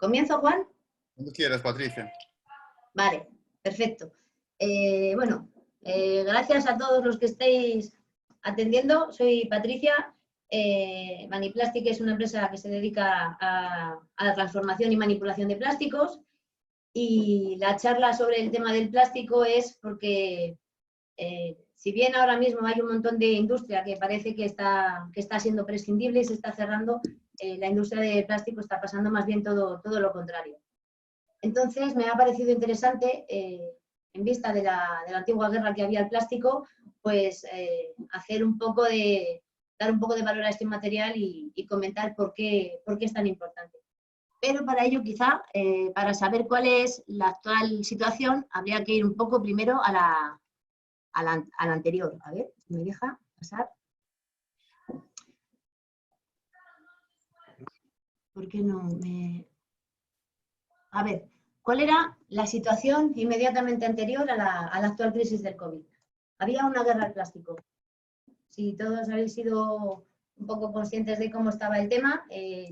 ¿Comienzo, Juan? Cuando quieras, Patricia. Vale, perfecto. Gracias a todos los que estéis atendiendo. Soy Patricia. Maniplastic es una empresa que se dedica a la transformación y manipulación de plásticos. Y la charla sobre el tema del plástico es porque, si bien ahora mismo hay un montón de industria que parece que está siendo prescindible y se está cerrando, la industria del plástico está pasando más bien todo lo contrario. Entonces, me ha parecido interesante, en vista de la antigua guerra que había al plástico, pues dar un poco de valor a este material y comentar por qué es tan importante. Pero para ello, quizá, para saber cuál es la actual situación, habría que ir un poco primero a la anterior. A ver, ¿me deja pasar? ¿Por qué no me...? A ver, ¿cuál era la situación inmediatamente anterior a la actual crisis del COVID? Había una guerra al plástico. Si todos habéis sido un poco conscientes de cómo estaba el tema,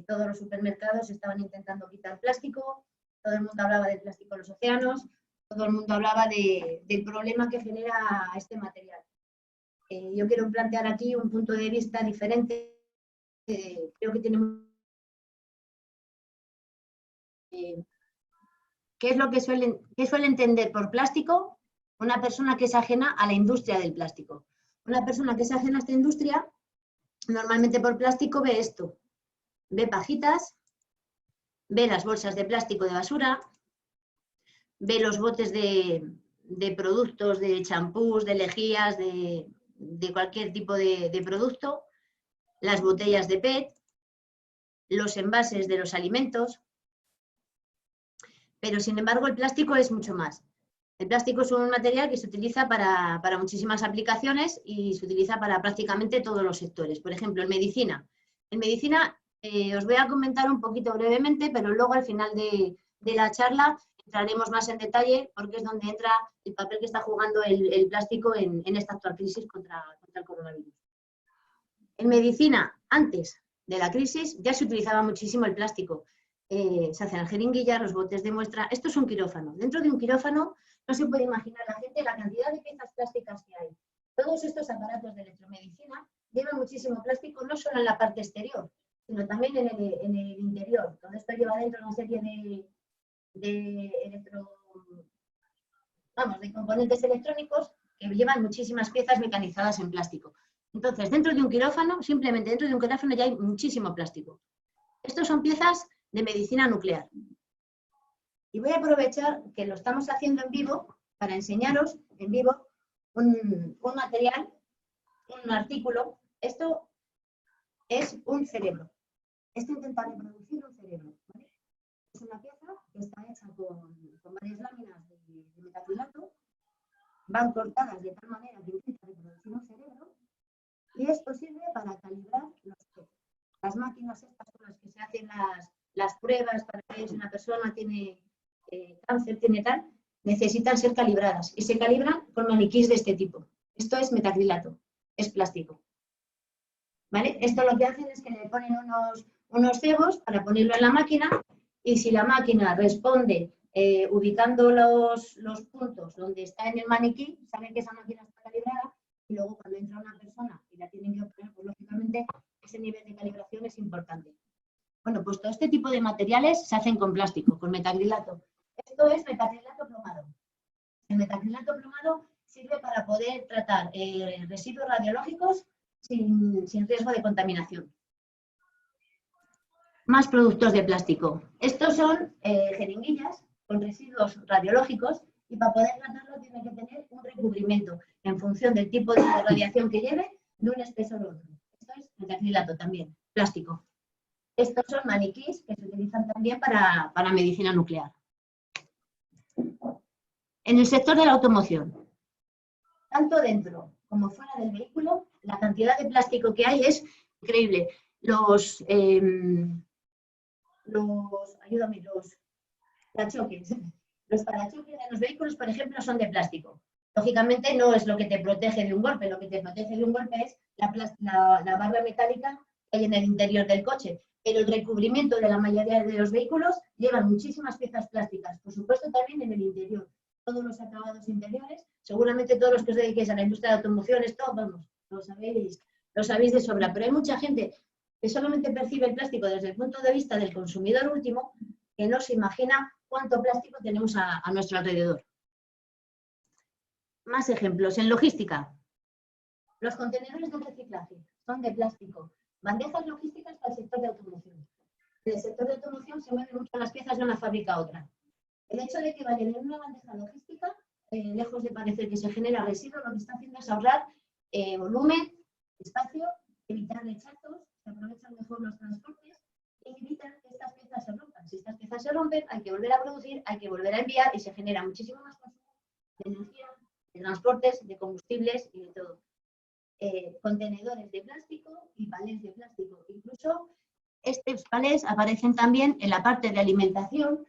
todos los supermercados estaban intentando quitar plástico, todo el mundo hablaba del plástico en los océanos, todo el mundo hablaba del problema que genera este material. Yo quiero plantear aquí un punto de vista diferente. Creo que tenemos... ¿Qué es lo que suele entender por plástico una persona que es ajena a la industria del plástico? Una persona que es ajena a esta industria, normalmente por plástico ve esto, ve pajitas, ve las bolsas de plástico de basura, ve los botes de productos, de champús, de lejías, de cualquier tipo de producto, las botellas de PET, los envases de los alimentos. Pero, sin embargo, el plástico es mucho más. El plástico es un material que se utiliza para muchísimas aplicaciones y se utiliza para prácticamente todos los sectores. Por ejemplo, en medicina. En medicina os voy a comentar un poquito brevemente, pero luego al final de la charla entraremos más en detalle porque es donde entra el papel que está jugando el plástico en esta actual crisis contra el coronavirus. En medicina, antes de la crisis, ya se utilizaba muchísimo el plástico. Se hacen jeringuillas, los botes de muestra. Esto es un quirófano. Dentro de un quirófano no se puede imaginar la gente la cantidad de piezas plásticas que hay. Todos estos aparatos de electromedicina llevan muchísimo plástico, no solo en la parte exterior, sino también en el interior. Todo esto lleva dentro una serie de componentes electrónicos que llevan muchísimas piezas mecanizadas en plástico. Entonces, dentro de un quirófano, simplemente dentro de un quirófano ya hay muchísimo plástico. Estos son piezas de medicina nuclear. Y voy a aprovechar que lo estamos haciendo en vivo para enseñaros en vivo un material, un artículo. Esto es un cerebro. Esto intenta reproducir un cerebro, ¿vale? Es una pieza que está hecha con varias láminas de metacrilato. Van cortadas de tal manera que intenta reproducir un cerebro. Y esto sirve para calibrar los PET. Las máquinas estas con las que se hacen las pruebas para ver si una persona tiene cáncer, tiene tal, necesitan ser calibradas. Y se calibran con maniquís de este tipo. Esto es metacrilato, es plástico. ¿Vale? Esto lo que hacen es que le ponen unos cebos para ponerlo en la máquina y si la máquina responde ubicando los puntos donde está en el maniquí, saben que esa máquina está calibrada y luego cuando entra una persona y la tienen que operar, pues lógicamente ese nivel de calibración es importante. Bueno, pues todo este tipo de materiales se hacen con plástico, con metacrilato. Esto es metacrilato plomado. El metacrilato plomado sirve para poder tratar residuos radiológicos sin riesgo de contaminación. Más productos de plástico. Estos son jeringuillas con residuos radiológicos y para poder tratarlo tiene que tener un recubrimiento en función del tipo de radiación que lleve de un espesor u otro. Esto es metacrilato también, plástico. Estos son maniquís que se utilizan también para medicina nuclear. En el sector de la automoción, tanto dentro como fuera del vehículo, la cantidad de plástico que hay es increíble. Los parachoques de los vehículos, por ejemplo, son de plástico. Lógicamente no es lo que te protege de un golpe, lo que te protege de un golpe es la barra metálica que hay en el interior del coche. pero el recubrimiento de la mayoría de los vehículos llevan muchísimas piezas plásticas, por supuesto también en el interior. Todos los acabados interiores, seguramente todos los que os dediquéis a la industria de automoción, esto, vamos, lo sabéis de sobra, pero hay mucha gente que solamente percibe el plástico desde el punto de vista del consumidor último, que no se imagina cuánto plástico tenemos a nuestro alrededor. Más ejemplos. En logística, los contenedores de reciclaje son de plástico. Bandejas logísticas para el sector de automoción. En el sector de automoción se mueven mucho las piezas de una fábrica a otra. El hecho de que vayan en una bandeja logística, lejos de parecer que se genera residuo, lo que está haciendo es ahorrar volumen, espacio, evitar rechazos, se aprovechan mejor los transportes y evitan que estas piezas se rompan. Si estas piezas se rompen, hay que volver a producir, hay que volver a enviar y se genera muchísimo más consumo de energía, de transportes, de combustibles y de todo. Contenedores de plástico y palés de plástico. Incluso estos palés aparecen también en la parte de alimentación,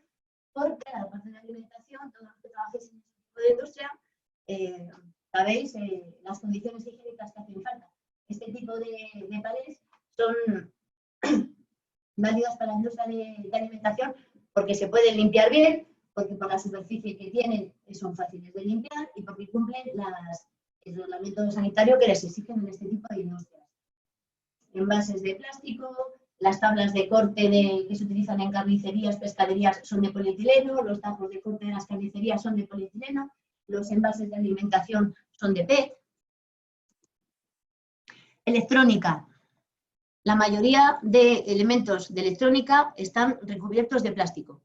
porque la parte de alimentación, todos los que trabajéis en este tipo de industria, sabéis las condiciones higiénicas que hacen falta. Este tipo de palés son válidos para la industria de alimentación porque se pueden limpiar bien, porque por la superficie que tienen son fáciles de limpiar y porque cumplen el reglamento sanitario que les exigen en este tipo de industrias. Envases de plástico, las tablas de corte que se utilizan en carnicerías, pescaderías son de polietileno, los tajos de corte de las carnicerías son de polietileno, los envases de alimentación son de PET. Electrónica. La mayoría de elementos de electrónica están recubiertos de plástico.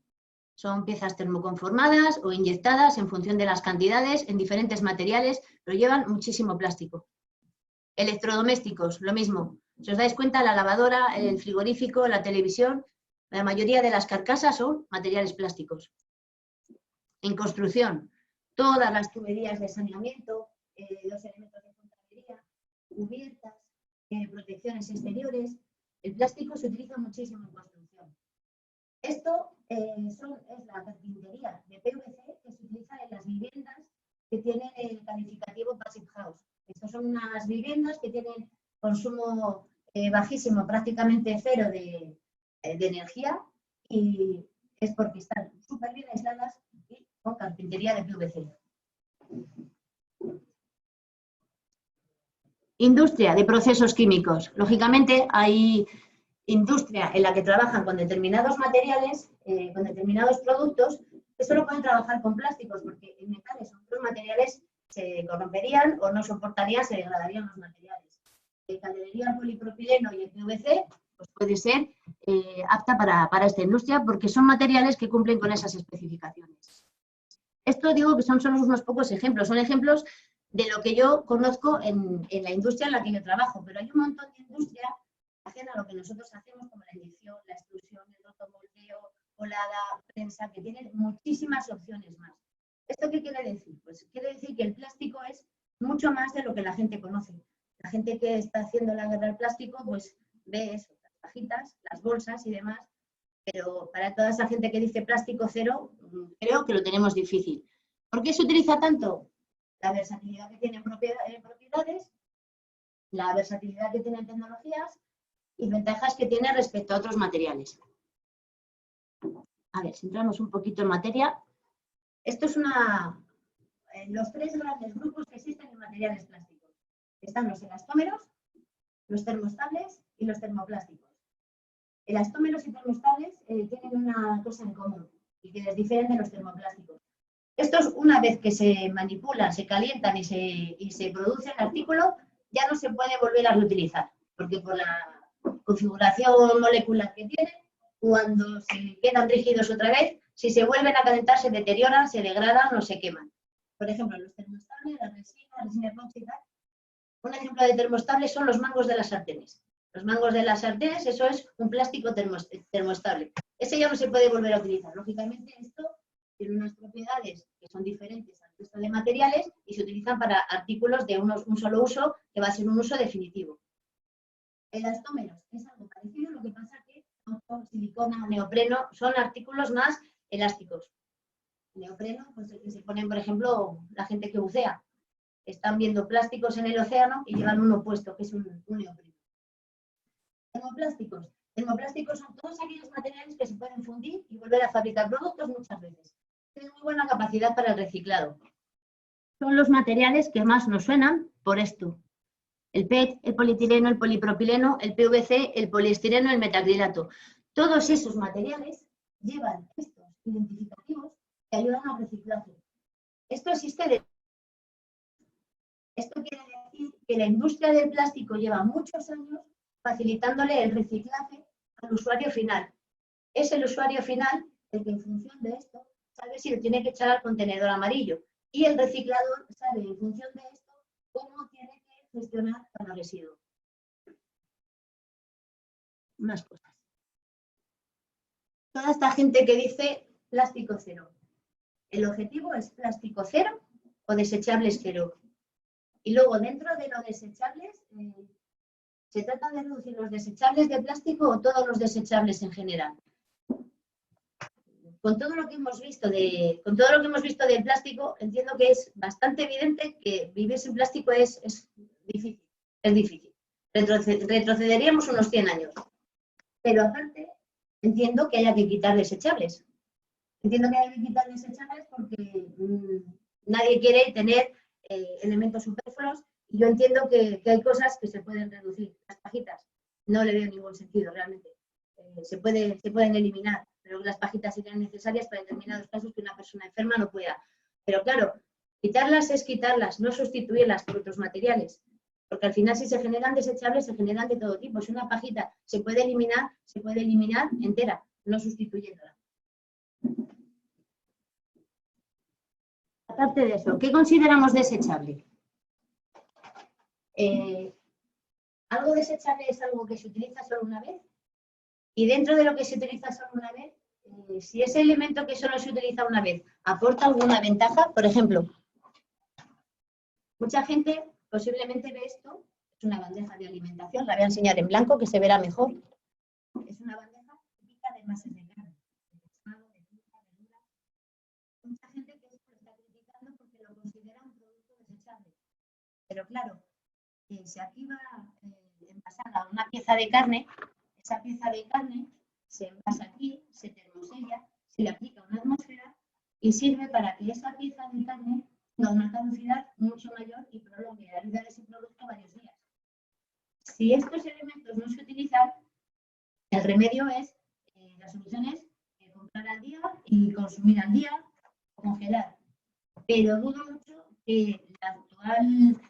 Son piezas termoconformadas o inyectadas en función de las cantidades en diferentes materiales, pero llevan muchísimo plástico. Electrodomésticos, lo mismo. Si os dais cuenta, la lavadora, el frigorífico, la televisión, la mayoría de las carcasas son materiales plásticos. En construcción, todas las tuberías de saneamiento, los elementos de fontanería, cubiertas, protecciones exteriores, el plástico se utiliza muchísimo en construcción. Esto es la carpintería de PVC que se utiliza en las viviendas que tienen el calificativo Passive House. Estas son unas viviendas que tienen consumo bajísimo, prácticamente cero de energía, y es porque están súper bien aisladas y con carpintería de PVC. Industria de procesos químicos. Lógicamente hay industria en la que trabajan con determinados materiales, con determinados productos, que solo pueden trabajar con plásticos, porque en metales o otros materiales se corromperían o no soportarían, se degradarían los materiales. El calderería, el polipropileno y el PVC pues puede ser apta para esta industria porque son materiales que cumplen con esas especificaciones. Esto digo que son solo unos pocos ejemplos, son ejemplos de lo que yo conozco en la industria en la que yo trabajo, pero hay un montón de industria ajena a lo que nosotros hacemos, como la inyección, la extrusión, el rotomoldeo, colada, prensa, que tienen muchísimas opciones más. ¿Esto qué quiere decir? Pues quiere decir que el plástico es mucho más de lo que la gente conoce. La gente que está haciendo la guerra al plástico, pues ve eso, las cajitas, las bolsas y demás, pero para toda esa gente que dice plástico cero, creo que lo tenemos difícil. ¿Por qué se utiliza tanto? La versatilidad que tienen propiedades, la versatilidad que tienen tecnologías y ventajas que tiene respecto a otros materiales. A ver, si entramos un poquito en materia. Esto es los tres grandes grupos que existen en materiales plásticos. Están los elastómeros, los termoestables y los termoplásticos. Elastómeros y termoestables tienen una cosa en común y que les diferencia de los termoplásticos. Estos, una vez que se manipulan, se calientan y se produce el artículo, ya no se puede volver a reutilizar, porque por la configuración molecular que tienen, cuando se quedan rígidos otra vez, si se vuelven a calentar se deterioran, se degradan o se queman. Por ejemplo, los termoestables, la resina epóxica. Un ejemplo de termoestable son los mangos de las sartenes. Los mangos de las sartenes, eso es un plástico termoestable. Ese ya no se puede volver a utilizar. Lógicamente, esto tiene unas propiedades que son diferentes al resto de materiales y se utilizan para artículos de un solo uso, que va a ser un uso definitivo. Elastómeros es algo parecido, lo que pasa que silicona, neopreno, son artículos más elásticos. Neopreno, pues el que se ponen, por ejemplo, la gente que bucea. Están viendo plásticos en el océano y llevan uno puesto, que es un neopreno. Termoplásticos. Termoplásticos son todos aquellos materiales que se pueden fundir y volver a fabricar productos muchas veces. Tienen muy buena capacidad para el reciclado. Son los materiales que más nos suenan por esto. El PET, el polietileno, el polipropileno, el PVC, el poliestireno, el metacrilato. Todos esos materiales llevan estos identificativos que ayudan al reciclaje. Esto quiere decir que la industria del plástico lleva muchos años facilitándole el reciclaje al usuario final. Es el usuario final el que en función de esto sabe si lo tiene que echar al contenedor amarillo y el reciclador sabe en función de esto cómo tiene que gestionar cada residuo. Más cosas. Toda esta gente que dice plástico cero. El objetivo es plástico cero o desechables cero. Y luego dentro de los desechables, ¿se trata de reducir los desechables de plástico o todos los desechables en general? Con todo lo que hemos visto del plástico, entiendo que es bastante evidente que vivir sin plástico es difícil. Es difícil. Retrocederíamos unos 100 años. Pero aparte, entiendo que haya que quitar desechables. Entiendo que hay que quitar desechables porque nadie quiere tener elementos superfluos y yo entiendo que hay cosas que se pueden reducir. Las pajitas, no le veo ningún sentido realmente. Se pueden eliminar, pero las pajitas serían necesarias para determinados casos que una persona enferma no pueda. Pero claro, quitarlas es quitarlas, no sustituirlas por otros materiales. Porque al final si se generan desechables, se generan de todo tipo. Si una pajita se puede eliminar entera, no sustituyéndola. Aparte de eso, ¿qué consideramos desechable? Algo desechable es algo que se utiliza solo una vez y dentro de lo que se utiliza solo una vez, si ese elemento que solo se utiliza una vez aporta alguna ventaja, por ejemplo, mucha gente posiblemente ve esto, es una bandeja de alimentación, la voy a enseñar en blanco que se verá mejor. Es una bandeja típica de envases de carne. Mucha gente que esto lo está criticando porque lo considera un producto desechable. Pero claro, si aquí va envasada una pieza de carne, esa pieza de carne se envasa aquí, se termosella, se le aplica una atmósfera y sirve para que esa pieza de carne tenga una caducidad mucho mayor y prolongue la vida de ese producto varios días. Si estos elementos no se utilizan, el remedio es, la solución es comprar al día y consumir al día, congelar. Pero dudo mucho que la actual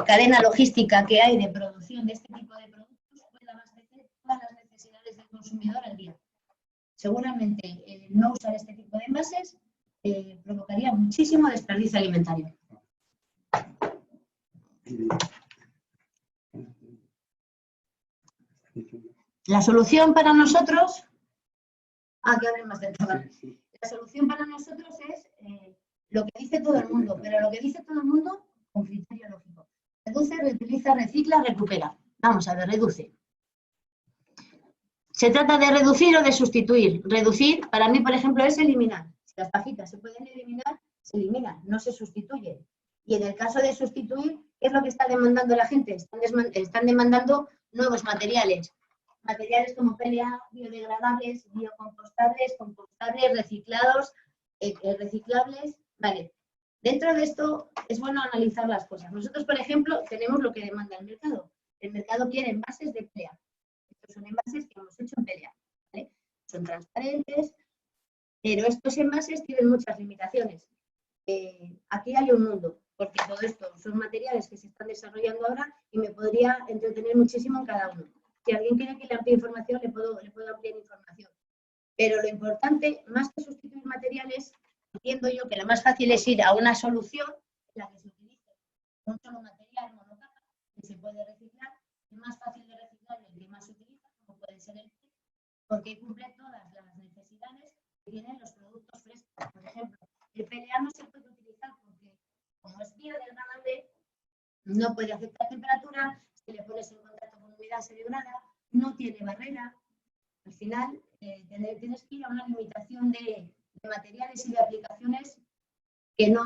cadena logística que hay de producción de este tipo de productos pueda abastecer todas las necesidades del consumidor al día. Seguramente no usar este tipo de envases provocaría muchísimo desperdicio alimentario. La solución para nosotros, que abren más del tema. La solución para nosotros es lo que dice todo el mundo, pero lo que dice todo el mundo con criterio lógico. Reduce, reutiliza, recicla, recupera. Vamos a ver, reduce. ¿Se trata de reducir o de sustituir? Reducir, para mí, por ejemplo, es eliminar. Si las pajitas se pueden eliminar, se eliminan, no se sustituyen. Y en el caso de sustituir, ¿qué es lo que está demandando la gente? Están demandando nuevos materiales. Materiales como PLA, biodegradables, biocompostables, compostables, reciclados, reciclables. Vale. Dentro de esto es bueno analizar las cosas. Nosotros, por ejemplo, tenemos lo que demanda el mercado. El mercado quiere envases de PLA. Estos son envases que hemos hecho en PLA. ¿Vale? Son transparentes, pero estos envases tienen muchas limitaciones. Aquí hay un mundo, porque todo esto son materiales que se están desarrollando ahora y me podría entretener muchísimo en cada uno. Si alguien quiere que le amplíe información, le puedo ampliar información. Pero lo importante, más que sustituir materiales, entiendo yo que lo más fácil es ir a una solución en la que se utilice un solo material monocapa que se puede reciclar, es más fácil de reciclar y el que más se utiliza, como puede ser el PET, porque cumple todas las necesidades que tienen los productos frescos. Por ejemplo, el PLA no se puede utilizar porque, como es biodegradable, no puede aceptar temperatura, si le pones en contacto con humedad se degrada, no tiene barrera. Al final, tienes que ir a una limitación de materiales y de aplicaciones que no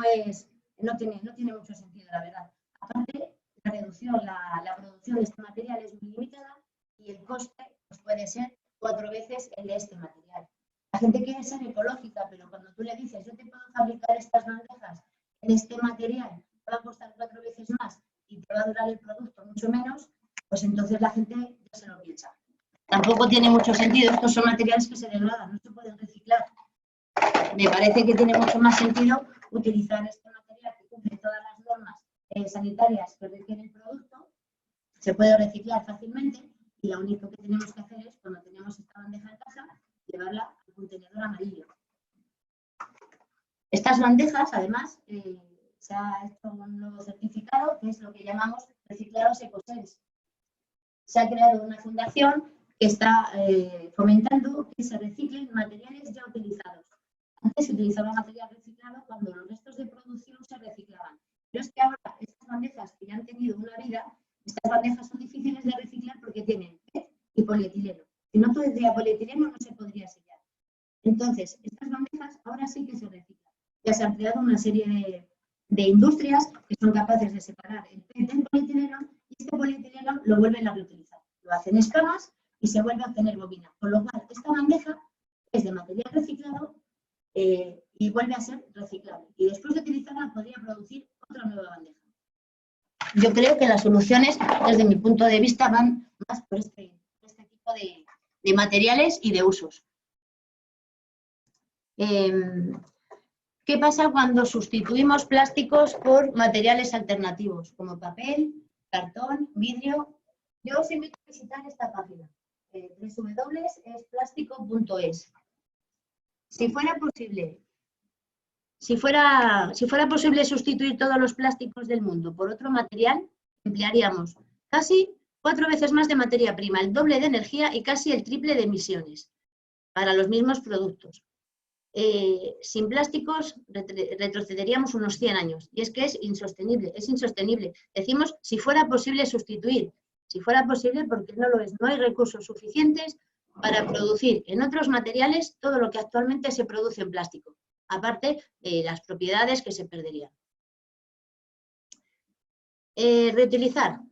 tiene mucho sentido, la verdad. Aparte, la producción de este material es muy limitada y el coste pues, puede ser 4 veces el de este material. La gente quiere ser ecológica, pero cuando tú le dices, yo te puedo fabricar estas bandejas en este material, te va a costar 4 veces más y te va a durar el producto mucho menos, pues entonces la gente ya se lo piensa. Tampoco tiene mucho sentido, estos son materiales que se degradan, no se pueden reciclar. Me parece que tiene mucho más sentido utilizar este material que cumple todas las normas sanitarias que requiere el producto, se puede reciclar fácilmente y lo único que tenemos que hacer es, cuando tenemos esta bandeja en casa, llevarla al contenedor amarillo. Estas bandejas, además, se ha hecho un nuevo certificado, que es lo que llamamos Reciclados Ecosense. Se ha creado una fundación que está fomentando que se reciclen materiales ya utilizados. Antes se utilizaba material reciclado cuando los restos de producción se reciclaban. Pero es que ahora estas bandejas que ya han tenido una vida, estas bandejas son difíciles de reciclar porque tienen PET y polietileno. Si no tuviera polietileno no se podría sellar. Entonces, estas bandejas ahora sí que se reciclan. Ya se han creado una serie de industrias que son capaces de separar el PET del polietileno y este polietileno lo vuelven a reutilizar. Lo hacen escamas y se vuelve a obtener bobina. Con lo cual, esta bandeja es de material reciclado y vuelve a ser reciclable. Y después de utilizarla podría producir otra nueva bandeja. Yo creo que las soluciones, desde mi punto de vista, van más por este tipo de materiales y de usos. ¿Qué pasa cuando sustituimos plásticos por materiales alternativos, como papel, cartón, vidrio? Yo os invito a visitar esta página, www.esplástico.es. Si fuera posible sustituir todos los plásticos del mundo por otro material, emplearíamos casi 4 veces más de materia prima, el doble de energía y casi el triple de emisiones para los mismos productos. Sin plásticos retrocederíamos unos 100 años y es que es insostenible, Decimos si fuera posible sustituir, si fuera posible porque no lo es, no hay recursos suficientes para producir en otros materiales todo lo que actualmente se produce en plástico, aparte de las propiedades que se perderían. Reutilizar.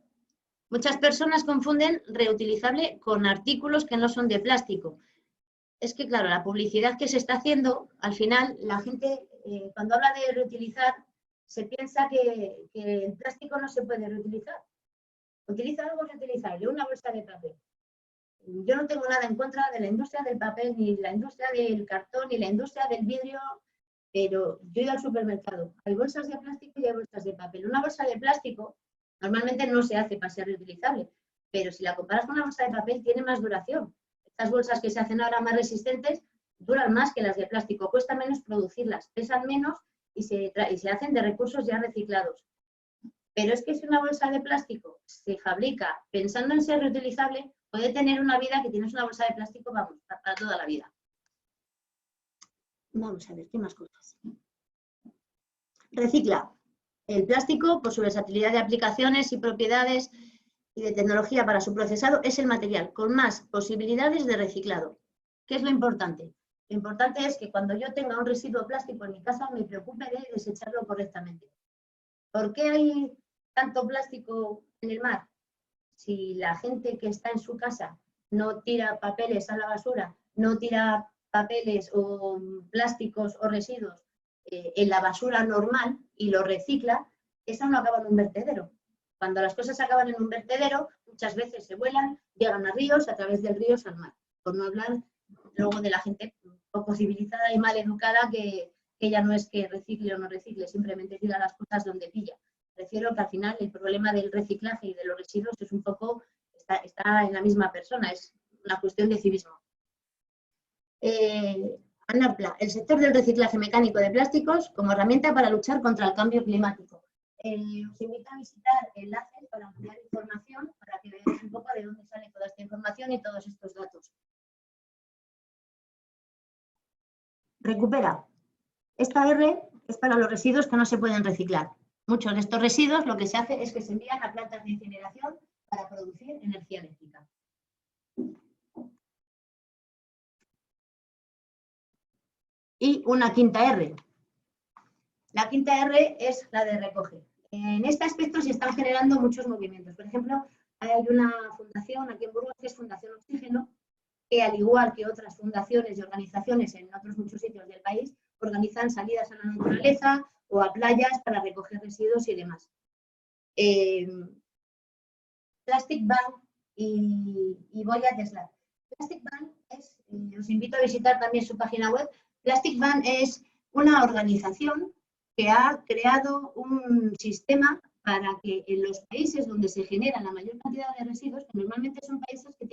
Muchas personas confunden reutilizable con artículos que no son de plástico. Es que, claro, la publicidad que se está haciendo, al final, la gente, cuando habla de reutilizar, se piensa que el plástico no se puede reutilizar. Utiliza algo reutilizable, una bolsa de papel. Yo no tengo nada en contra de la industria del papel, ni la industria del cartón, ni la industria del vidrio, pero yo he ido al supermercado. Hay bolsas de plástico y hay bolsas de papel. Una bolsa de plástico normalmente no se hace para ser reutilizable, pero si la comparas con una bolsa de papel tiene más duración. Estas bolsas que se hacen ahora más resistentes duran más que las de plástico, cuesta menos producirlas, pesan menos y se hacen de recursos ya reciclados. Pero es que si una bolsa de plástico se fabrica pensando en ser reutilizable, puede tener una vida que tienes una bolsa de plástico, vamos, para toda la vida. Vamos a ver, ¿qué más cosas? Recicla. El plástico, por su versatilidad de aplicaciones y propiedades y de tecnología para su procesado, es el material con más posibilidades de reciclado. ¿Qué es lo importante? Lo importante es que cuando yo tenga un residuo plástico en mi casa me preocupe de desecharlo correctamente. ¿Por qué hay tanto plástico en el mar? Si la gente que está en su casa no tira papeles a la basura, no tira papeles o plásticos o residuos en la basura normal y lo recicla, eso no acaba en un vertedero. Cuando las cosas acaban en un vertedero, muchas veces se vuelan, llegan a ríos, a través del río al mar. Por no hablar luego de la gente poco civilizada y mal educada que ya no es que recicle o no recicle, simplemente tira las cosas donde pilla. Prefiero que al final el problema del reciclaje y de los residuos es un poco, está en la misma persona, es una cuestión de civismo. ANAPLA, el sector del reciclaje mecánico de plásticos como herramienta para luchar contra el cambio climático. Os invito a visitar enlaces para ampliar información, para que veáis un poco de dónde sale toda esta información y todos estos datos. Recupera. Esta R es para los residuos que no se pueden reciclar. Muchos de estos residuos lo que se hace es que se envían a plantas de incineración para producir energía eléctrica. Y una quinta R. La quinta R es la de recoge. En este aspecto se están generando muchos movimientos. Por ejemplo, hay una fundación aquí en Burgos que es Fundación Oxígeno, que al igual que otras fundaciones y organizaciones en otros muchos sitios del país, organizan salidas a la naturaleza o a playas para recoger residuos y demás. Plastic Bank y Voyage Slab. Plastic Bank es, os invito a visitar también su página web. Plastic Bank es una organización que ha creado un sistema para que en los países donde se genera la mayor cantidad de residuos, que normalmente son países que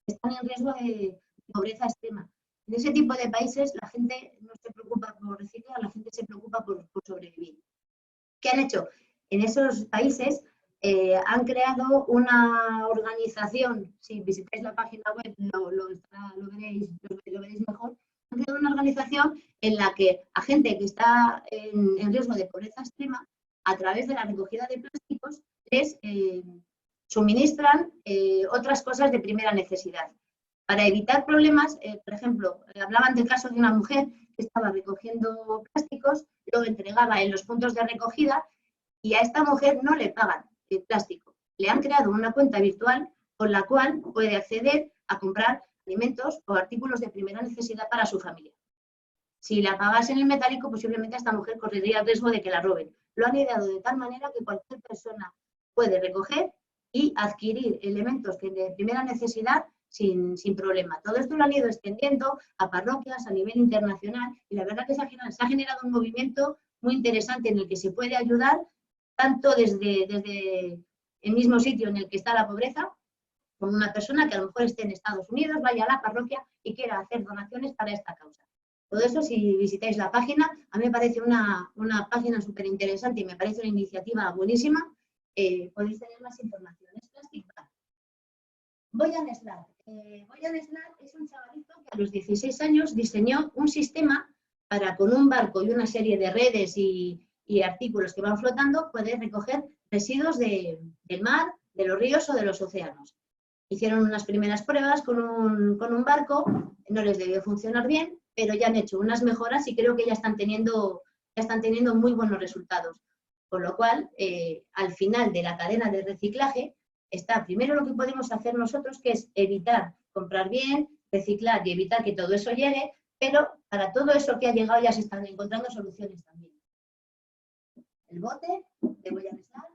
están en riesgo de pobreza extrema. En ese tipo de países la gente no se preocupa por reciclar, la gente se preocupa por sobrevivir. ¿Qué han hecho? En esos países han creado una organización, si visitáis la página web lo veréis mejor, han creado una organización en la que a gente que está en riesgo de pobreza extrema, a través de la recogida de plásticos, les suministran otras cosas de primera necesidad. Para evitar problemas, por ejemplo, hablaban del caso de una mujer que estaba recogiendo plásticos, lo entregaba en los puntos de recogida y a esta mujer no le pagan el plástico. Le han creado una cuenta virtual con la cual puede acceder a comprar alimentos o artículos de primera necesidad para su familia. Si la pagas en el metálico, posiblemente esta mujer correría el riesgo de que la roben. Lo han ideado de tal manera que cualquier persona puede recoger y adquirir elementos de primera necesidad sin problema. Todo esto lo han ido extendiendo a parroquias a nivel internacional y la verdad que se ha generado un movimiento muy interesante en el que se puede ayudar tanto desde el mismo sitio en el que está la pobreza, como una persona que a lo mejor esté en Estados Unidos, vaya a la parroquia y quiera hacer donaciones para esta causa. Todo eso, si visitáis la página, a mí me parece una página súper interesante y me parece una iniciativa buenísima. Podéis tener más información. Es Plastic Bank. Voyage Slab. Voyage Slab es un chavalito que a los 16 años diseñó un sistema para, con un barco y una serie de redes y artículos que van flotando, poder recoger residuos del mar, de los ríos o de los océanos. Hicieron unas primeras pruebas con un barco, no les debió funcionar bien, pero ya han hecho unas mejoras y creo que ya están teniendo muy buenos resultados. Con lo cual, al final de la cadena de reciclaje, está primero lo que podemos hacer nosotros, que es evitar comprar bien, reciclar y evitar que todo eso llegue, pero para todo eso que ha llegado ya se están encontrando soluciones también. El bote de Voyage Slab,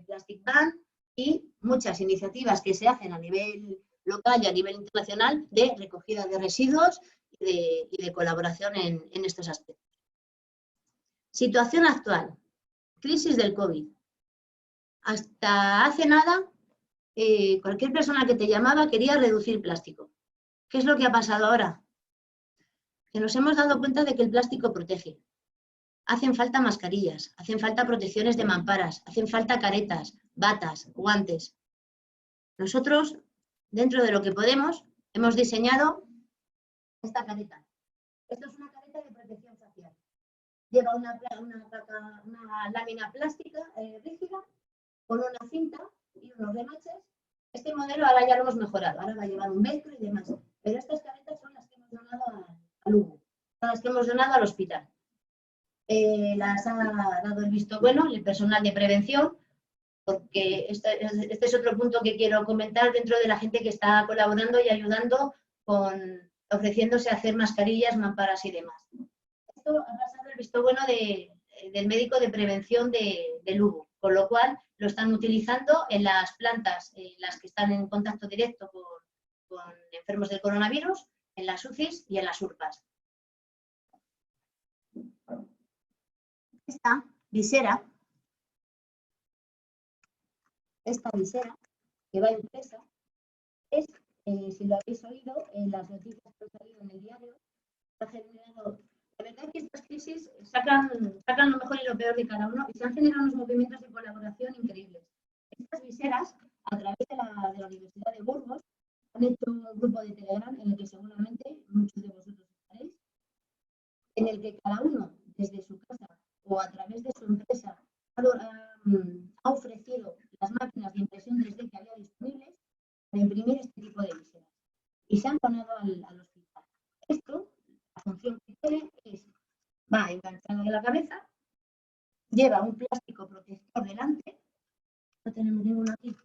Plastic Bank y muchas iniciativas que se hacen a nivel local y a nivel internacional de recogida de residuos y de colaboración en estos aspectos. Situación actual. Crisis del COVID. Hasta hace nada, cualquier persona que te llamaba quería reducir plástico. ¿Qué es lo que ha pasado ahora? Que nos hemos dado cuenta de que el plástico protege. Hacen falta mascarillas, hacen falta protecciones de mamparas, hacen falta caretas, batas, guantes. Nosotros, dentro de lo que podemos, hemos diseñado esta careta. Esto es una careta de protección facial. Lleva una lámina plástica rígida con una cinta y unos remaches. Este modelo ahora ya lo hemos mejorado, ahora va a llevar un velcro y demás. Pero estas caretas son las que hemos donado a Lugo, son las que hemos donado al hospital. Las ha dado el visto bueno el personal de prevención, porque este es otro punto que quiero comentar dentro de la gente que está colaborando y ayudando ofreciéndose a hacer mascarillas, mamparas y demás. Esto ha pasado el visto bueno del médico de prevención de Lugo, con lo cual lo están utilizando en las plantas, las que están en contacto directo con enfermos del coronavirus, en las UCIs y en las URPAs. Esta visera que va impresa es, si lo habéis oído, en las noticias que han salido en el diario, ha generado, la verdad es que estas crisis sacan lo mejor y lo peor de cada uno y se han generado unos movimientos de colaboración increíbles. Estas viseras, a través de la Universidad de Burgos, han hecho un grupo de Telegram en el que seguramente muchos de vosotros estaréis, en el que cada uno, desde su casa o a través de su empresa, ha ofrecido las máquinas de impresión 3D que había disponibles para imprimir este tipo de viseras. Y se han donado al hospital. Esto, la función que tiene es, va enganchado de la cabeza, lleva un plástico protector delante, no tenemos ninguno aquí,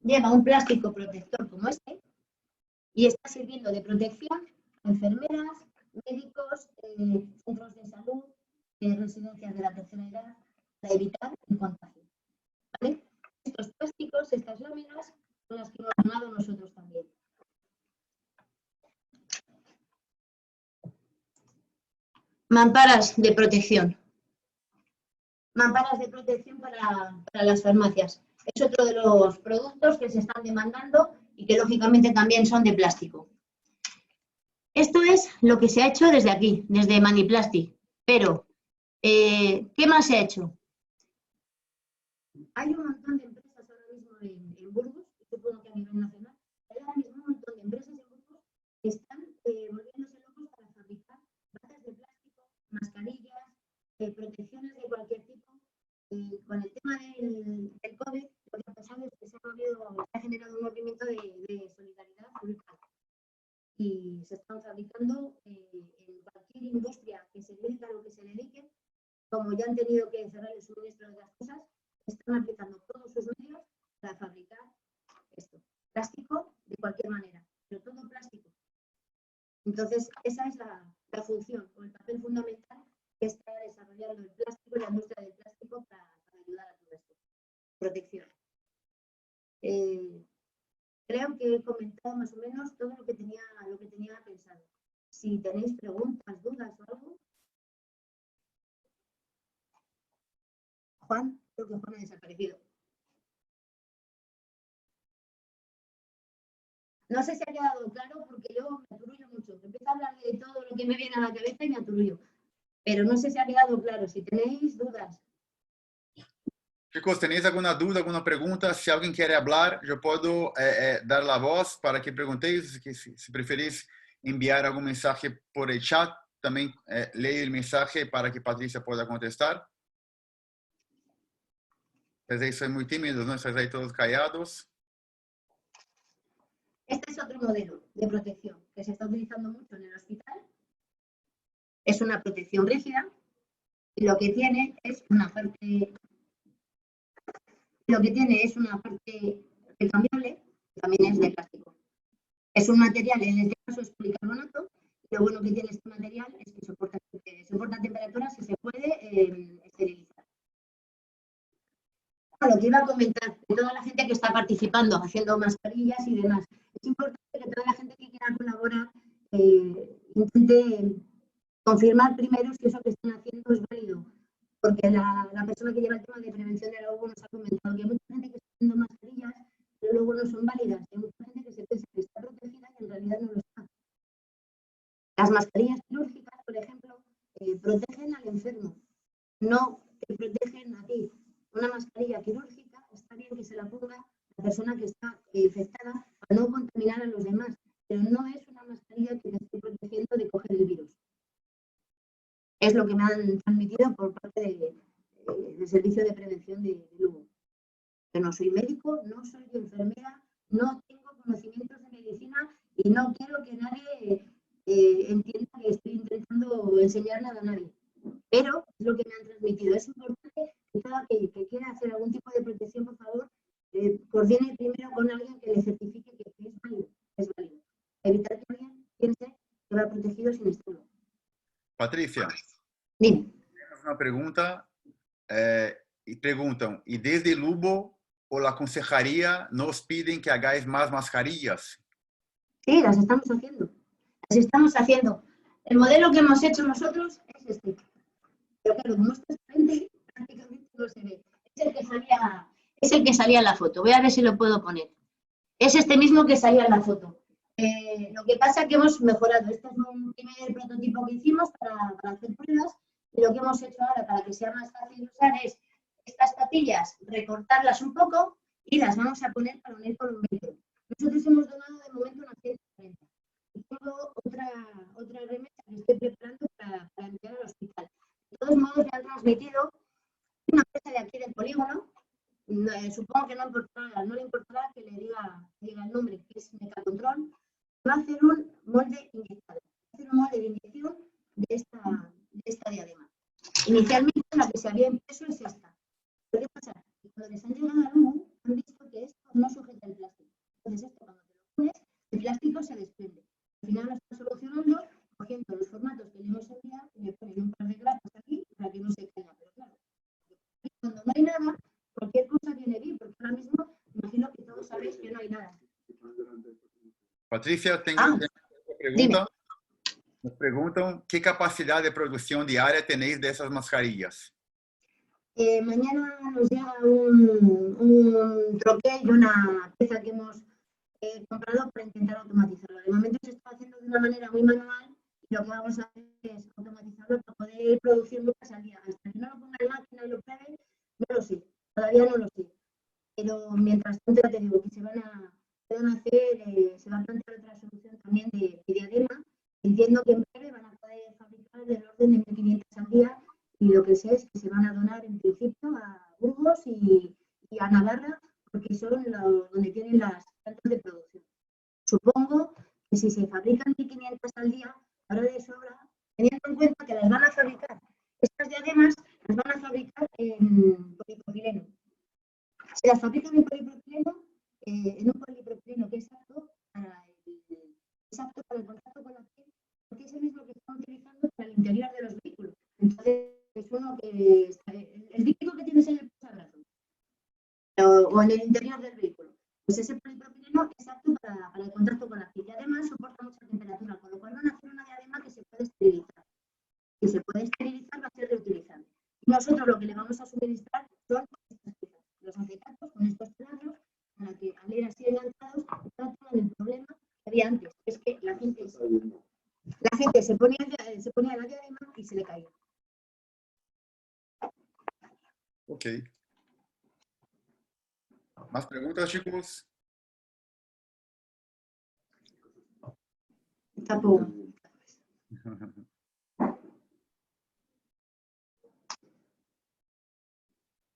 lleva un plástico protector como este, y está sirviendo de protección a enfermeras, médicos, centros de salud, residencias de la tercera edad, para evitar el contagio. ¿Vale? Estos plásticos, estas láminas, son las que hemos donado nosotros también. Mamparas de protección. Mamparas de protección para las farmacias. Es otro de los productos que se están demandando y que lógicamente también son de plástico. Esto es lo que se ha hecho desde aquí, desde Maniplastic. Pero, ¿qué más se ha hecho? Hay un montón de empresas ahora mismo en Burgos, supongo que a nivel nacional, hay ahora mismo un montón de empresas en Burgos que están volviéndose locos para fabricar batas de plástico, mascarillas, protecciones de cualquier tipo. Con el tema del COVID, lo que ha pasado es que se ha generado un movimiento de solidaridad brutal. Y se están fabricando en cualquier industria que se dedique a lo que se dedique, como ya han tenido que cerrar el suministro de las cosas, están aplicando todos sus medios para fabricar esto. Plástico de cualquier manera, pero todo plástico. Entonces, esa es la función o el papel fundamental que está desarrollando el plástico y la industria del plástico para ayudar a todo esto. Protección. Creo que he comentado más o menos todo lo que tenía pensado. Si tenéis preguntas, dudas o algo. Juan, creo que Juan ha desaparecido. No sé si ha quedado claro porque yo me aturullo mucho. Empiezo a hablar de todo lo que me viene a la cabeza y me aturullo. Pero no sé si ha quedado claro. Si tenéis dudas. Chicos, ¿tenéis alguna duda, alguna pregunta? Si alguien quiere hablar, yo puedo dar la voz para que preguntéis. Si preferís enviar algún mensaje por el chat, también leo el mensaje para que Patricia pueda contestar. Ustedes ahí son muy tímidos, ¿no? Ustedes ahí todos callados. Este es otro modelo de protección que se está utilizando mucho en el hospital. Es una protección rígida y lo que tiene es una parte recambiable, también es de plástico. Es un material, en este caso es policarbonato, y lo bueno que tiene este material es que soporta temperaturas y se puede esterilizar. Lo que iba a comentar de toda la gente que está participando, haciendo mascarillas y demás, es importante que toda la gente que quiera colaborar intente confirmar primero si eso que están haciendo es válido, porque la persona que lleva el tema de prevención del ahogo nos ha comentado que hay mucha gente que está haciendo mascarillas, pero luego no son válidas, hay mucha gente que se piensa que está protegida y en realidad no lo está. Las mascarillas quirúrgicas, por ejemplo, protegen al enfermo, no te protegen a ti. Una mascarilla quirúrgica está bien que se la ponga la persona que está infectada para no contaminar a los demás, pero no es una mascarilla que te esté protegiendo de coger el virus. Es lo que me han transmitido por parte del Servicio de Prevención de Lugo. Yo no soy médico, no soy enfermera, no tengo conocimientos de medicina y no quiero que nadie entienda que estoy intentando enseñar nada a nadie. Pero es lo que me han transmitido. Es importante que cada que quiera hacer algún tipo de protección, por favor, coordine primero con alguien que le certifique que es válido. Es válido. Evitar que alguien piense que va protegido sin estarlo. Patricia, dime. Tenemos una pregunta y preguntan, ¿y desde Lugo o la consejería nos piden que hagáis más mascarillas? Sí, las estamos haciendo. Las estamos haciendo. El modelo que hemos hecho nosotros es este. Pero claro, como esto es frente, prácticamente no se ve. Es el que salía en la foto. Voy a ver si lo puedo poner. Es este mismo que salía en la foto. Lo que pasa es que hemos mejorado. Este es un primer prototipo que hicimos para hacer pruebas. Y lo que hemos hecho ahora para que sea más fácil de usar es estas patillas, recortarlas un poco y las vamos a poner para unir con un velcro. Nosotros hemos donado de momento unas 140. Y tengo otra remesa que estoy preparando para enviar al hospital. De todos modos, me han transmitido una empresa de aquí del polígono. Supongo que no le importará que le diga el nombre, que es Mecacontrol. Va a hacer un molde inyectado. Va a hacer un molde de inyección de esta diadema. Inicialmente la que se había impreso es esta. ¿Pero qué pasa? Cuando les han llegado a Lugo, han visto que esto no sujeta el plástico. Entonces esto cuando te lo pones, el plástico se desprende. datos que le hemos enviado y le ponen un par de grapas aquí para que no se caiga. Pero claro, cuando no hay nada, cualquier cosa viene bien, porque ahora mismo imagino que todos sabéis que no hay nada. Patricia, tengo Ah, una pregunta. Nos preguntan qué capacidad de producción diaria tenéis de esas mascarillas. Mañana nos llega un troquel y una pieza que hemos comprado para intentar automatizarlo. De momento se está haciendo de una manera muy manual y lo que vamos a hacer es automatizarlo para poder producir muchas al día. Hasta que no lo ponga en máquina y lo pruebe, no lo sé, todavía no lo sé. Pero mientras tanto ya te digo que se van a hacer, se va a plantear otra solución también de diadema. Entiendo que en breve van a poder fabricar del orden de 1.500 al día y lo que sé es que se van a donar en principio a Burgos y a Navarra porque son donde tienen las plantas de producción. Supongo que si se fabrican 1.500 al día, habrá de sobra, teniendo en cuenta que las van a fabricar. Estas diademas las van a fabricar en polipropileno. Se las fabrican en polipropileno, en un polipropileno que es apto para el contacto con la piel, porque es el mismo que están utilizando para el interior de los vehículos. Entonces, es uno que el típico que tienes en el posabrazos o en el interior del vehículo. Pues ese polipropileno es apto para el contacto con la piel y además soporta mucha temperatura, con lo cual van a hacer una diadema que se puede esterilizar. Si se puede esterilizar, va a ser reutilizable. Y nosotros lo que le vamos a suministrar son estas piezas, los acetatos con estos pedazos, para que al ir así enganchados no tengan el problema que había antes, que es que la gente se ponía la diadema y se le caía. Ok. ¿Más preguntas, chicos? Tapo.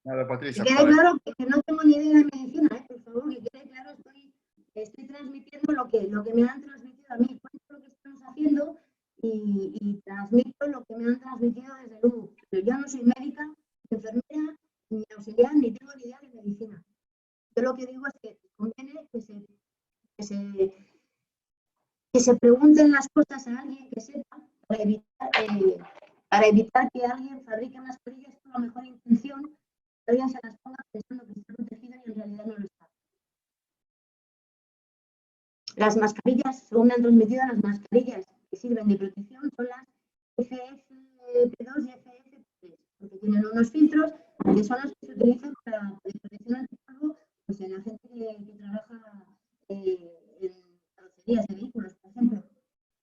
Nada, Patricia. Que quede claro que no tengo ni idea de medicina, por favor, que quede claro, estoy transmitiendo lo que me han transmitido a mí, cuento lo que estamos haciendo y transmito lo que me han transmitido desde luego. Pero yo no soy médica, ni enfermera, ni auxiliar, ni tengo ni idea de medicina. Yo lo que digo es que conviene que se pregunten las cosas a alguien que sepa para evitar que alguien fabrique mascarillas con la mejor intención, que alguien se las ponga pensando que está protegido y en realidad no lo está. Las mascarillas, según me han transmitido, las mascarillas que sirven de protección son las FFP2 y FFP3, porque tienen unos filtros que son los que se utilizan para protección antipolvo, pues en la gente que trabaja en carrocerías de vehículos, por ejemplo.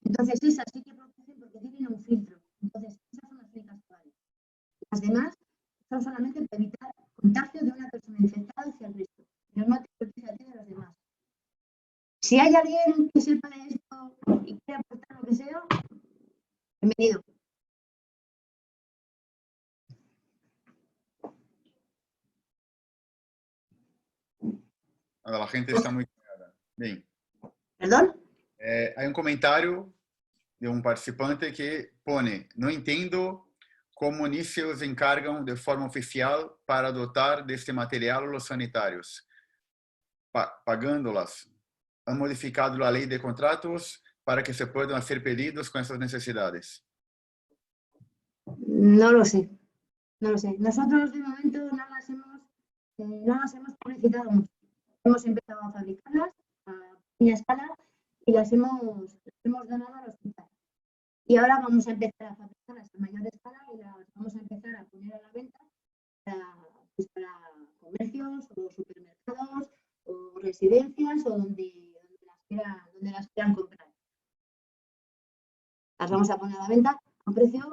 Entonces, esas sí que protegen porque tienen un filtro. Entonces, esas son las únicas que valen. Las demás son solamente para evitar contagio de una persona infectada hacia el resto, pero no te protege a ti de los demás. Si hay alguien que sepa de esto y quiere aportar lo que sea, bienvenido. Nada, la gente está muy callada. Bien. ¿Perdón? Hay un comentario de un participante que pone: no entiendo cómo ni se os encargan de forma oficial para dotar de este material a los sanitarios, pagándolas. Han modificado la ley de contratos para que se puedan hacer pedidos con esas necesidades. No lo sé. No lo sé. Nosotros de momento no las hemos publicitado mucho. Hemos empezado a fabricarlas a pequeña escala y las hemos donado al hospital. Y ahora vamos a empezar a fabricarlas a mayor escala y las vamos a empezar a poner a la venta para comercios o supermercados o residencias o donde las quieran comprar. Las vamos a poner a la venta a un precio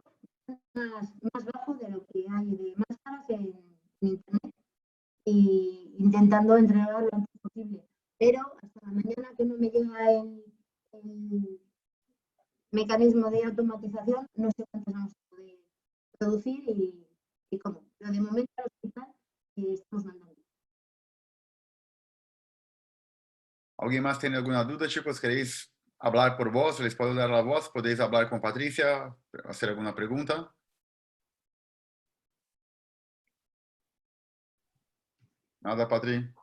más bajo de lo que hay de máscaras en internet y intentando entregar lo antes posible. Pero hasta la mañana que no me llega el mecanismo de automatización, no sé cuántas vamos a poder producir y cómo. Pero de momento al hospital estamos mandando. ¿Alguien más tiene alguna duda, chicos? ¿Queréis hablar por voz? ¿Les puedo dar la voz? ¿Podéis hablar con Patricia? ¿Hacer alguna pregunta? Nada, Patri.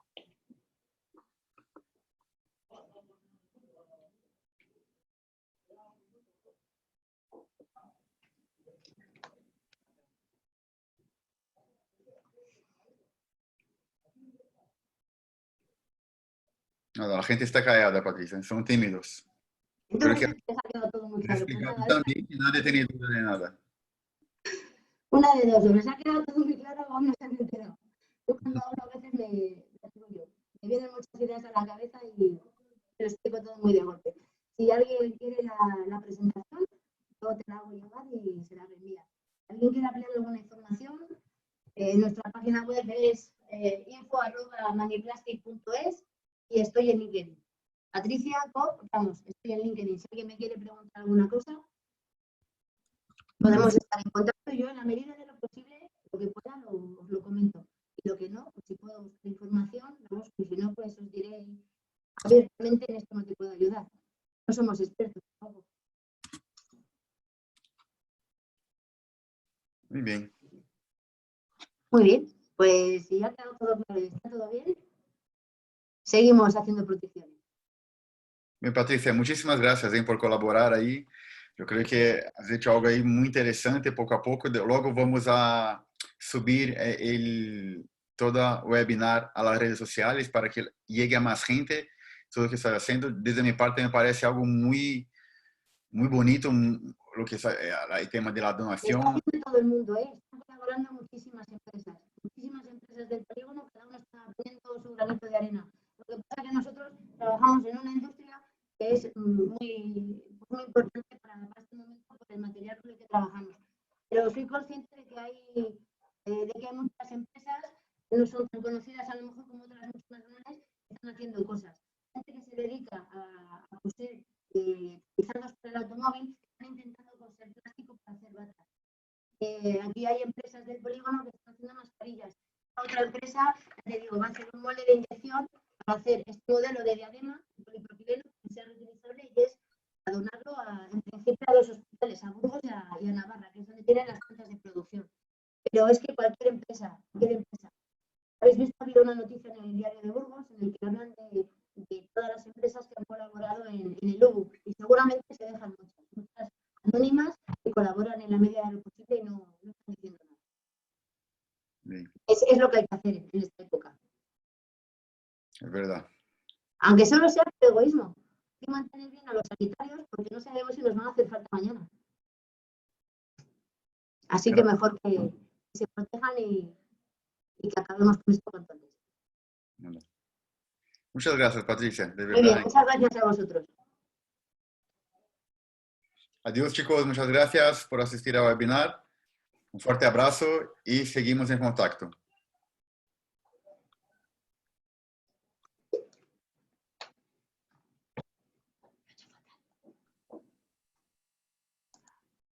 Nada, la gente está callada, Patricia, son tímidos. Creo que Entonces, les ha quedado todo muy has claro. Pues explicado nada, también que nadie tiene duda de nada. una de dos, o les ha quedado todo muy claro o no se han enterado. Yo cuando hablo a veces me vienen muchas ideas a la cabeza y lo explico todo muy de golpe. Si alguien quiere la presentación, yo te la hago llegar y se la reenvía. Si alguien quiere ampliar alguna información, nuestra página web es info@maniplastic.es y estoy en LinkedIn. Patricia Cop, vamos, estoy en LinkedIn. Si alguien me quiere preguntar alguna cosa, podemos estar en contacto. Yo, en la medida de lo posible, lo que pueda, os lo comento. Y lo que no, pues si puedo buscar información, la busco. Y si no, pues os diré abiertamente en esto no te puedo ayudar. No somos expertos tampoco. Muy bien. Muy bien, pues si ya ha quedado todo claro y está todo bien, seguimos haciendo protecciones. Bien, Patricia, muchísimas gracias por colaborar ahí. Yo creo que has hecho algo ahí muy interesante, poco a poco. Luego vamos a subir toda webinar a las redes sociales para que llegue a más gente. Todo lo que estás haciendo, desde mi parte, me parece algo muy, muy bonito, lo que el tema de la Está donación. haciendo todo el mundo, están colaborando muchísimas empresas del polígono, cada uno está poniendo su granito de arena. Lo que pasa es que nosotros trabajamos en una industria que es muy importante para este momento por el material con el que trabajamos. Pero soy consciente de que hay muchas empresas que no son tan conocidas a lo mejor como otras mucho más grandes que están haciendo cosas. Gente que se dedica a coser pizados para el automóvil, están intentando coser plástico para hacer batas. Aquí hay empresas del polígono que están haciendo mascarillas. Otra empresa, te digo, va a hacer un molde de inyección para hacer este modelo de diadema, de polipropileno, que sea reutilizable y es a donarlo en principio a los hospitales, a Burgos y a Navarra, que es donde tienen las plantas de producción. Pero es que cualquier empresa. Habéis visto, ha habido una noticia en el diario de Burgos en el que hablan de todas las empresas que han colaborado en el UBU y seguramente se dejan muchas anónimas que colaboran en la medida de lo posible y no están diciendo nada. Es lo que hay que hacer en esta época. Es verdad. Aunque solo sea por egoísmo. Hay que mantener bien a los sanitarios porque no sabemos si nos van a hacer falta mañana. Así que mejor que se protejan y que acabemos con esto cuanto antes. Muchas gracias, Patricia, de verdad. Muy bien, muchas gracias a vosotros. Adiós, chicos, muchas gracias por asistir al webinar. Un fuerte abrazo y seguimos en contacto.